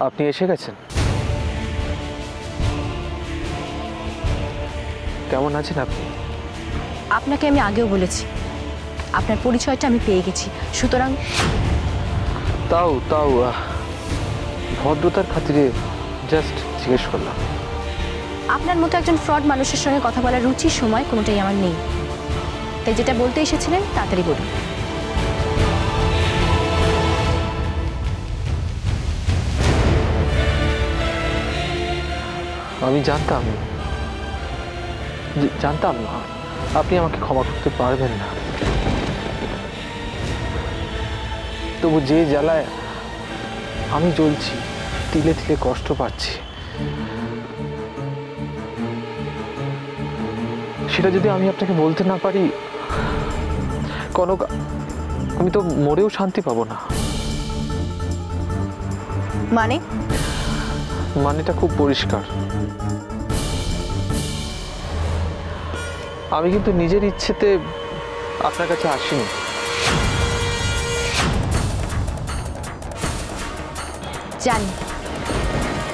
আপনি এসে গেছেন? কেমন আছেন আপনি? আপনাকে আমি আগেও বলেছি আপনার পরিচয়টা আমি পেয়ে গেছি, সুতরাং তাও ভদ্রতার খাতিরে জাস্ট জিজ্ঞেস করলাম। আপনার মতো একজন ফ্রড মানুষের সঙ্গে কথা বলার রুচি সময় কোনোটাই আমার নেই, তাই যেটা বলতে এসেছিলেন তাড়াতাড়ি বলুন। আমি জানতাম আপনি আমাকে ক্ষমা করতে পারবেন না, তবু যে জ্বালায় আমি জ্বলছি, তিলে তিলে কষ্ট পাচ্ছি, সেটা যদি আমি আপনাকে বলতে না পারি কনক, আমি তো মরেও শান্তি পাবো না। মানেটা খুব পরিষ্কার। আমি কিন্তু নিজের ইচ্ছেতে আপনার কাছে আসিনি। জানি।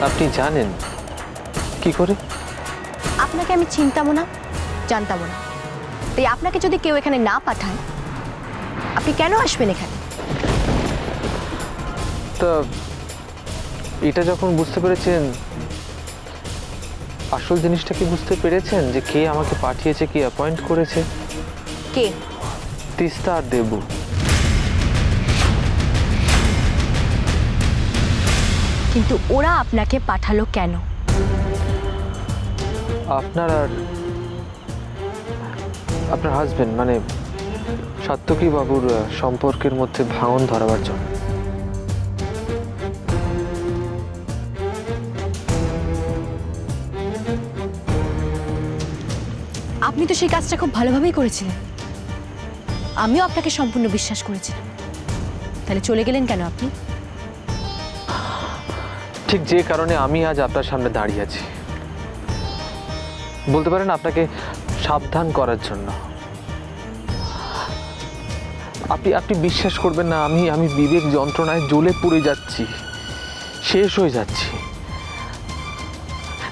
আপনি জানেন কি করে? আপনাকে আমি চিনতামও না, জানতামও না, তাই আপনাকে যদি কেউ এখানে না পাঠায় আপনি কেন আসবেন এখানে? তা এটা যখন বুঝতে পেরেছেন, আসল জিনিসটা কি বুঝতে পেরেছেন যে কে আমাকে পাঠিয়েছে, কি অ্যাপয়েন্ট করেছে? কে? তিস্তা আর দেবু। কিন্তু ওরা আপনাকে পাঠালো কেন? আপনার আর আপনার হাজবেন্ড মানে সাত্তকী বাবুর সম্পর্কের মধ্যে ভাঙন ধরাবার জন্য। আপনি তো সেই কাজটা খুব ভালোভাবেই করেছিলেন, আমিও আপনাকে সম্পূর্ণ বিশ্বাস করেছিলাম, তাহলে চলে গেলেন কেন আপনি? ঠিক যে কারণে আমি আজ আপনার সামনে দাঁড়িয়ে আছি, বলতে পারেন আপনাকে সাবধান করার জন্য। আপনি বিশ্বাস করবেন না, আমি বিবেক যন্ত্রণায় জ্বলে পুড়ে যাচ্ছি, শেষ হয়ে যাচ্ছি।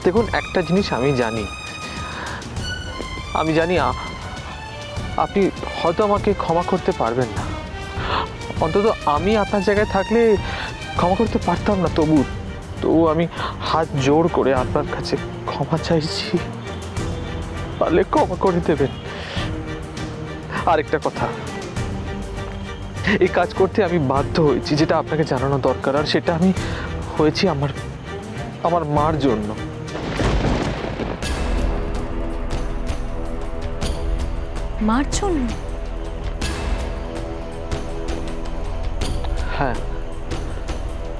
দেখুন, একটা জিনিস আমি জানি আপনি হয়তো আমাকে ক্ষমা করতে পারবেন না, অন্তত আমি আপনার জায়গায় থাকলে ক্ষমা করতে পারতাম না। তবু আমি হাত জোড় করে আপনার কাছে ক্ষমা চাইছি, পারলে ক্ষমা করে দেবেন। আরেকটা কথা, এই কাজ করতে আমি বাধ্য হয়েছি, যেটা আপনাকে জানানো দরকার, আর সেটা আমি হয়েছি আমার মার জন্য। মার জন্য? হ্যাঁ,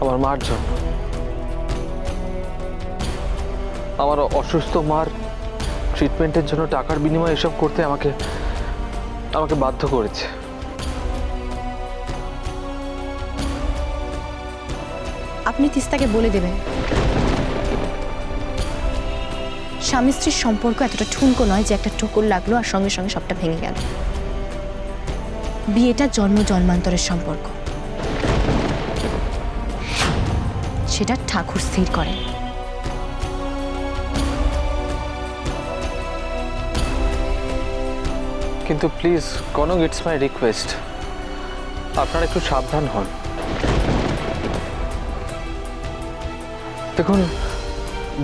আমার মার জন্য। আমার অসুস্থ মার ট্রিটমেন্টের জন্য টাকার বিনিময়ে এসব করতে আমাকে বাধ্য করেছে। আপনি তিস্তাকে বলে দেবেন স্বামী স্ত্রীর সম্পর্ক এতটা ঠুনকো নয় যে একটা ঠোকর লাগলো আর সঙ্গে সঙ্গে সবটা ভেঙে গেল। বিয়েটা জন্ম জন্মান্তরের সম্পর্ক, সেটা ঠাকুর স্থির করেন। কিন্তু please Kanak, it's my request, আপনারা একটু সাবধান হন। দেখুন,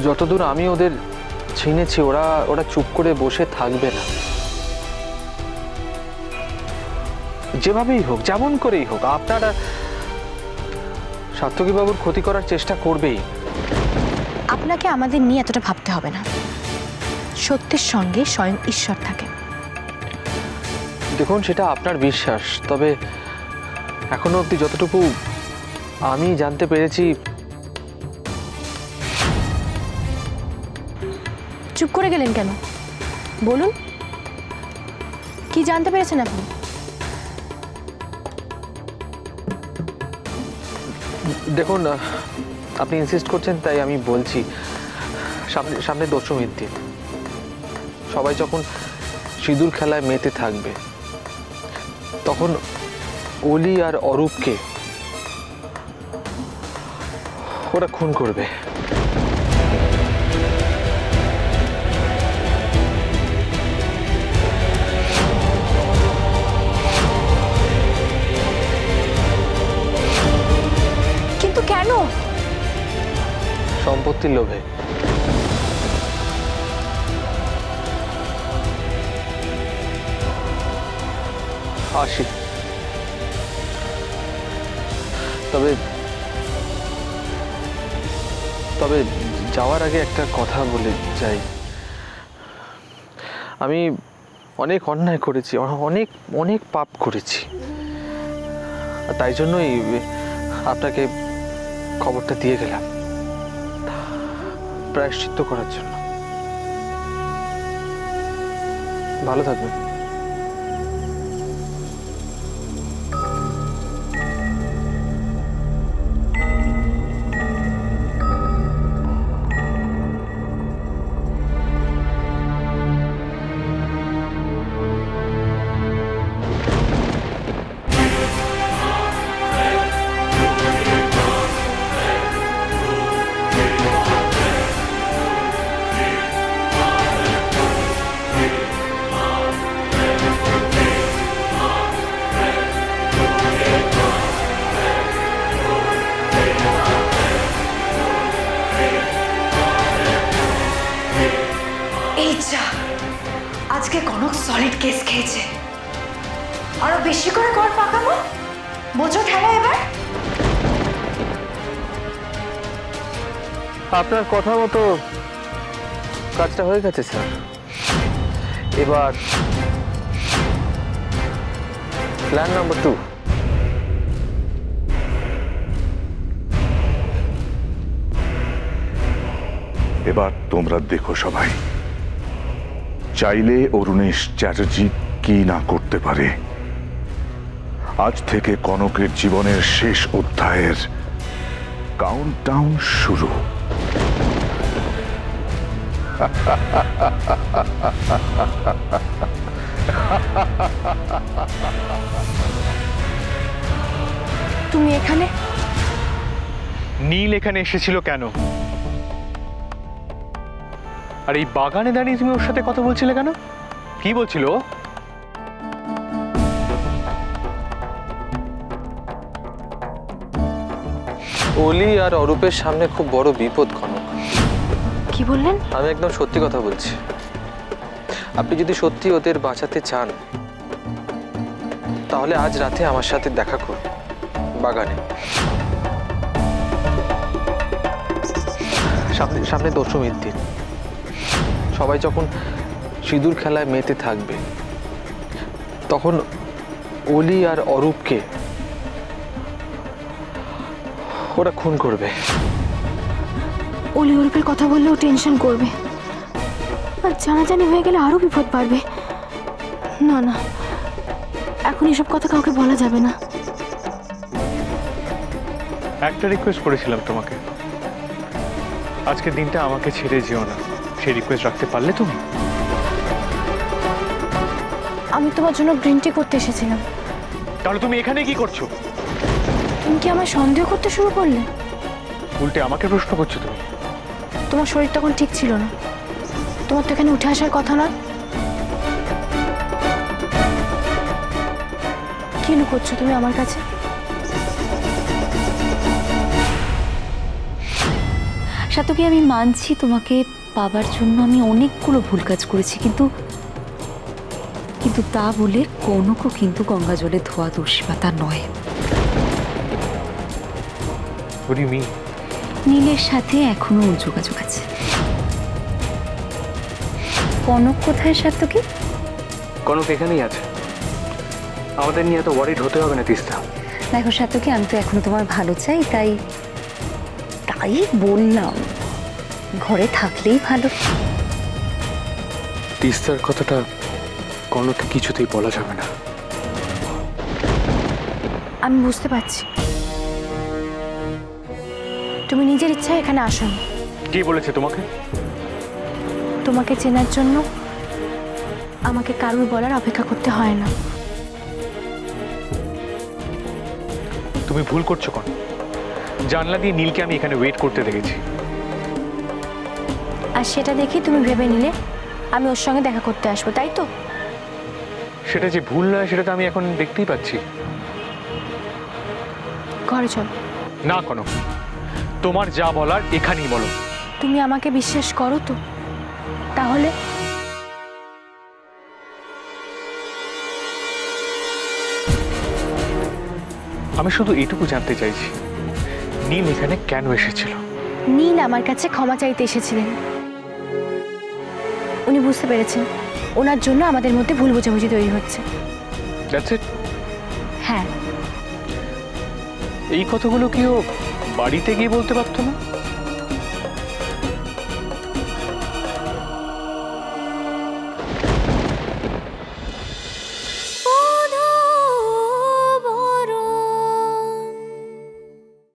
যতদূর আমি ওদের চিনেছি, ওরা চুপ করে বসে থাকবে না। যেভাবেই হোক, যেমন করেই হোক, আপনারা সাত্তকী বাবুর ক্ষতি করার চেষ্টা করবেই। আপনাকে আমাদের নিয়ে এতটা ভাবতে হবে না, সত্যের সঙ্গে স্বয়ং ঈশ্বর থাকে। দেখুন, সেটা আপনার বিশ্বাস, তবে এখনো অবধি যতটুকু আমি জানতে পেরেছি। চুপ করে গেলেন কেন? বলুন, কি জানতে পেরেছেন আপনি? দেখুন, আপনি ইনসিস্ট করছেন তাই আমি বলছি। সামনে দশমীর দিন সবাই যখন সিঁদুর খেলায় মেতে থাকবে, তখন অলি আর অরূপকে ওরা খুন করবে। কিন্তু কেন? সম্পত্তির লোভে। আসি, তবে তবে যাওয়ার আগে একটা কথা বলে যাই। আমি অনেক অন্যায় করেছি, অনেক অনেক পাপ করেছি, তাই জন্যই আপনাকে খবরটা দিয়ে গেলাম, প্রায়শ্চিত্ত করার জন্য। ভালো থাকবেন। আজকে কনক সলিড কেস খেয়েছে। আরো বেশি করে কর পাকাবো, বোঝো ঠেলা এবার। আপনার কথা মতো কাজটা হয়ে গেছে স্যার। এবার প্ল্যান নাম্বার 2। এবার তোমরা দেখো সবাই, চাইলে অরুণেশ চ্যাটার্জি কি না করতে পারে। আজ থেকে কনকের জীবনের শেষ অধ্যায়ের কাউন্টডাউন শুরু। তুমি এখানে? নীল এখানে এসেছিল কেন? আর এই বাগানে দাঁড়িয়ে তুমি ওর সাথে কথা বলছিলে কেন? কি বলছিল? অলি আর অরূপের সামনে খুব বড় বিপদ কনক। কি বললেন? আমি একদম সত্যি কথা বলছি। আপনি যদি সত্যি ওদের বাঁচাতে চান তাহলে আজ রাতে আমার সাথে দেখা করুন বাগানে। সামনে দশমীর দিন সবাই যখন সিঁদুর খেলায় মেতে থাকবে তখন অলি আর অরূপকে ওরা খুন করবে। অলি অরূপের কথা বললেও টেনশন করবে, আর জানাজানি হয়ে গেলে আরো বিপদ বাড়বে। না না, এখন এসব কথা কাউকে বলা যাবে না। একটা রিকোয়েস্ট করেছিলাম তোমাকে, আজকের দিনটা আমাকে ছেড়ে যেও না। সেই রিকোয়েস্ট রাখতে পারলে তুমি? আমি তোমার জন্য গ্রিন টি করতে এসেছিলাম। তাহলে তুমি এখানে কি করছো? তুমি কি আমার সন্দেহ করতে শুরু করলে? উল্টে আমাকে প্রশ্ন করছো তুমি? তোমার শরীর তখন ঠিক ছিল না, তোমার তো এখানে উঠে আসার কথা নয়। কি লুকোচ্ছো তুমি আমার কাছে? সাতকি, আমি মানছি তোমাকে পাবার জন্য আমি অনেকগুলো ভুল কাজ করেছি, কিন্তু তা বলে কনকও কিন্তু গঙ্গা জলে ধোয়া তুলসী পাতা নয়। নীলের সাথে এখনো ওর যোগাযোগ আছে। কনক কোথায় সাতকি? কনক এখানেই আছে, আমাদের নিয়ে এত ওয়ারিড হতে হবে না তিস্তা। দেখো সাতকি, আমি তো এখনো তোমার ভালো চাই, তাই বললাম ঘরে থাকলেই ভালো। তিস্তার কথাটা কনককে কিছুতেই বলা যাবে না। আমি বুঝতে পারছি, তুমি নিজের ইচ্ছায় এখানে আসোনি। কে বলেছে তোমাকে? তোমাকে চেনার জন্য আমাকে কারোর বলার অপেক্ষা করতে হয় না। তুমি ভুল করছো কন। জানলা দিয়ে নীলকে আমি এখানে ওয়েট করতে দেখেছি। আর সেটা দেখি তুমি ভেবে নিলে আমি ওর সঙ্গে দেখা করতে আসবো, তাই তো? সেটা যে ভুল নয় সেটা তো আমি এখন দেখতেই পাচ্ছি। ঘরে চলো। না কোনো, তোমার যা বলার এখানেই বলো। তুমি আমাকে বিশ্বাস করো তো? তাহলে আমি শুধু এইটুকু জানতে চাইছি, নীল এখানে কেন এসেছিল? নীল আমার কাছে ক্ষমা চাইতে এসেছিলেন। উনি বুঝতে পেরেছেন ওনার জন্য আমাদের মধ্যে ভুল বোঝাবুঝি তৈরি হচ্ছে। That's it? হ্যাঁ। এই কথাগুলো কি ও বাড়িতে গিয়ে বলতে পারতো না?